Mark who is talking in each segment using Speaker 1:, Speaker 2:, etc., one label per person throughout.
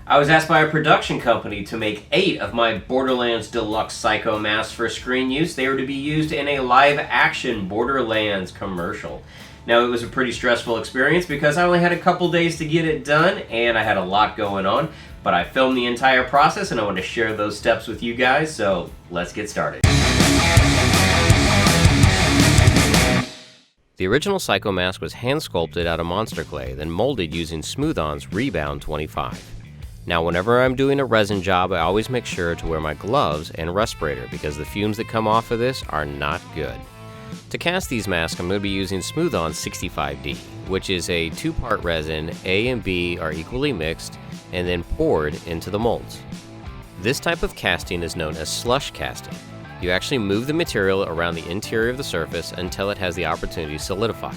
Speaker 1: I was asked by a production company to make 8 of my Borderlands Deluxe Psycho masks for screen use. They were to be used in a live-action Borderlands commercial. Now, it was a pretty stressful experience because I only had a couple days to get it done, and I had a lot going on, but I filmed the entire process, and I want to share those steps with you guys, so let's get started. The original Psycho mask was hand-sculpted out of monster clay, then molded using Smooth-On's Rebound 25. Now, whenever I'm doing a resin job, I always make sure to wear my gloves and respirator because the fumes that come off of this are not good. To cast these masks, I'm going to be using Smooth-On 65D, which is a 2-part resin. A and B are equally mixed and then poured into the molds. This type of casting is known as slush casting. You actually move the material around the interior of the surface until it has the opportunity to solidify.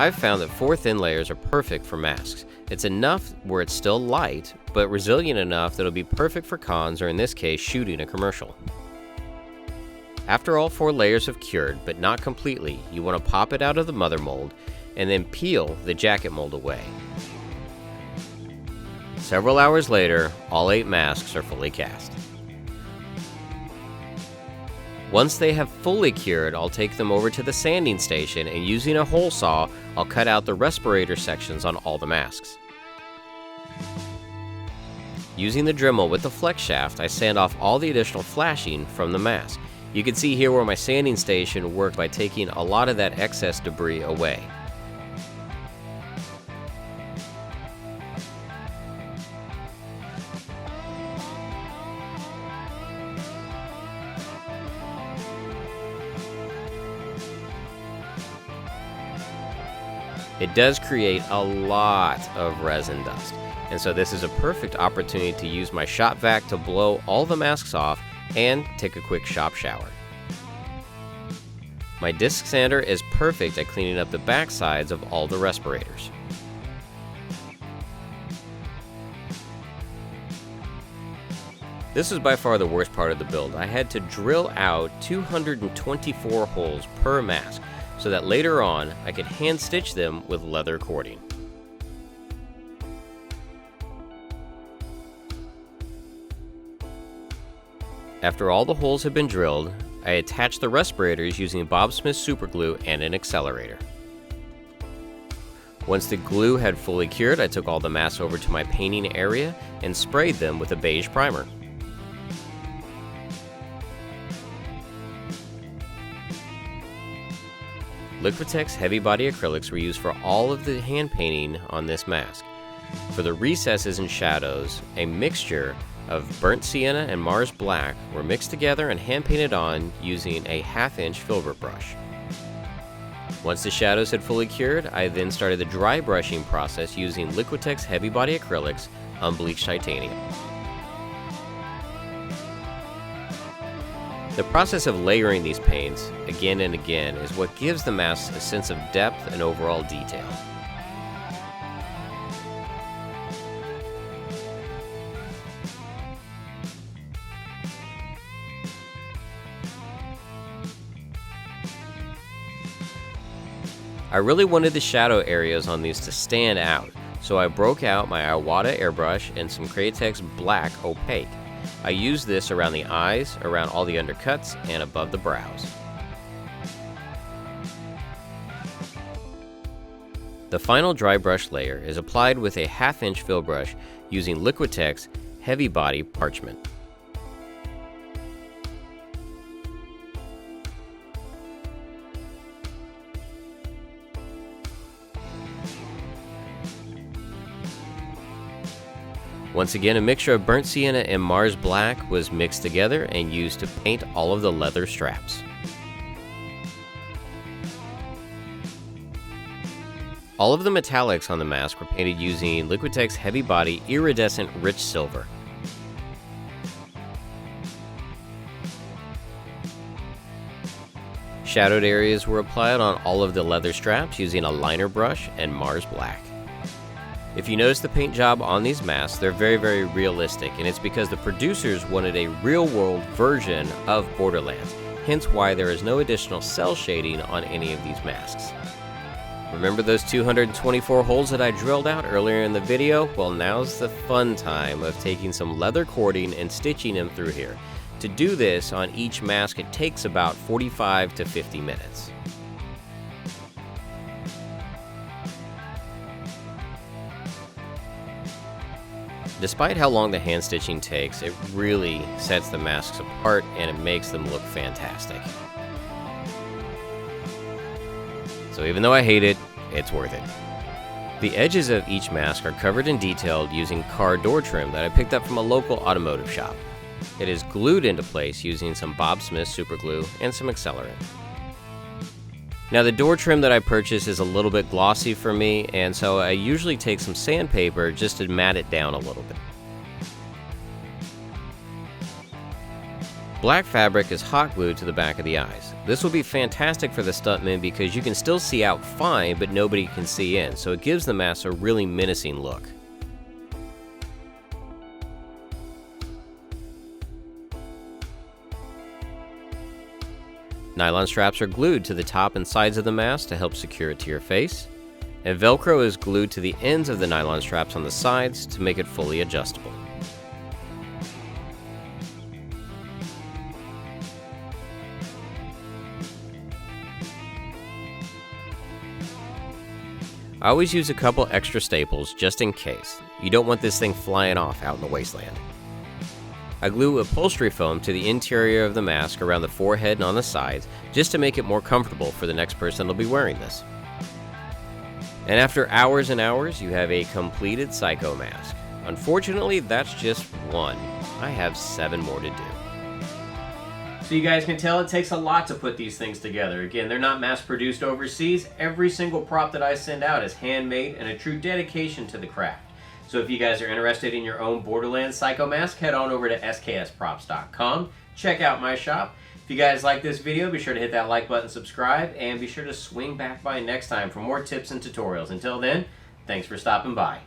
Speaker 1: I've found that 4 thin layers are perfect for masks. It's enough where it's still light, but resilient enough that it'll be perfect for cons, or in this case, shooting a commercial. After all 4 layers have cured, but not completely, you want to pop it out of the mother mold and then peel the jacket mold away. Several hours later, all 8 masks are fully cast. Once they have fully cured, I'll take them over to the sanding station, and using a hole saw, I'll cut out the respirator sections on all the masks. Using the Dremel with the flex shaft, I sand off all the additional flashing from the mask. You can see here where my sanding station worked by taking a lot of that excess debris away. It does create a lot of resin dust, and so this is a perfect opportunity to use my shop vac to blow all the masks off and take a quick shop shower. My disc sander is perfect at cleaning up the back sides of all the respirators. This is by far the worst part of the build. I had to drill out 224 holes per mask, so that later on I could hand stitch them with leather cording. After all the holes had been drilled, I attached the respirators using Bob Smith super glue and an accelerator. Once the glue had fully cured, I took all the masks over to my painting area and sprayed them with a beige primer. Liquitex heavy body acrylics were used for all of the hand painting on this mask. For the recesses and shadows, a mixture of burnt sienna and Mars black were mixed together and hand painted on using a 1/2-inch filbert brush. Once the shadows had fully cured, I then started the dry brushing process using Liquitex heavy body acrylics on bleached titanium. The process of layering these paints again and again is what gives the masks a sense of depth and overall detail. I really wanted the shadow areas on these to stand out, so I broke out my Iwata airbrush and some Createx black opaque. I used this around the eyes, around all the undercuts, and above the brows. The final dry brush layer is applied with a 1/2-inch fill brush using Liquitex heavy body parchment. Once again, a mixture of burnt sienna and Mars black was mixed together and used to paint all of the leather straps. All of the metallics on the mask were painted using Liquitex heavy body iridescent rich silver. Shadowed areas were applied on all of the leather straps using a liner brush and Mars black. If you notice the paint job on these masks, they're very realistic, and it's because the producers wanted a real-world version of Borderlands, hence why there is no additional cell shading on any of these masks. Remember those 224 holes that I drilled out earlier in the video? Well, now's the fun time of taking some leather cording and stitching them through here. To do this on each mask, it takes about 45 to 50 minutes. Despite how long the hand stitching takes, it really sets the masks apart and it makes them look fantastic. So even though I hate it, it's worth it. The edges of each mask are covered and detailed using car door trim that I picked up from a local automotive shop. It is glued into place using some Bob Smith super glue and some accelerant. Now the door trim that I purchased is a little bit glossy for me, and so I usually take some sandpaper just to mat it down a little bit. Black fabric is hot glued to the back of the eyes. This will be fantastic for the stuntmen because you can still see out fine, but nobody can see in, so it gives the mask a really menacing look. Nylon straps are glued to the top and sides of the mask to help secure it to your face, and Velcro is glued to the ends of the nylon straps on the sides to make it fully adjustable. I always use a couple extra staples just in case. You don't want this thing flying off out in the wasteland. I glue upholstery foam to the interior of the mask around the forehead and on the sides just to make it more comfortable for the next person that'll be wearing this. And after hours and hours, you have a completed Psycho mask. Unfortunately, that's just one. I have 7 more to do. So you guys can tell it takes a lot to put these things together. Again, they're not mass produced overseas. Every single prop that I send out is handmade and a true dedication to the craft. So if you guys are interested in your own Borderlands Psycho mask, head on over to sksprops.com. Check out my shop. If you guys like this video, be sure to hit that like button, subscribe, and be sure to swing back by next time for more tips and tutorials. Until then, thanks for stopping by.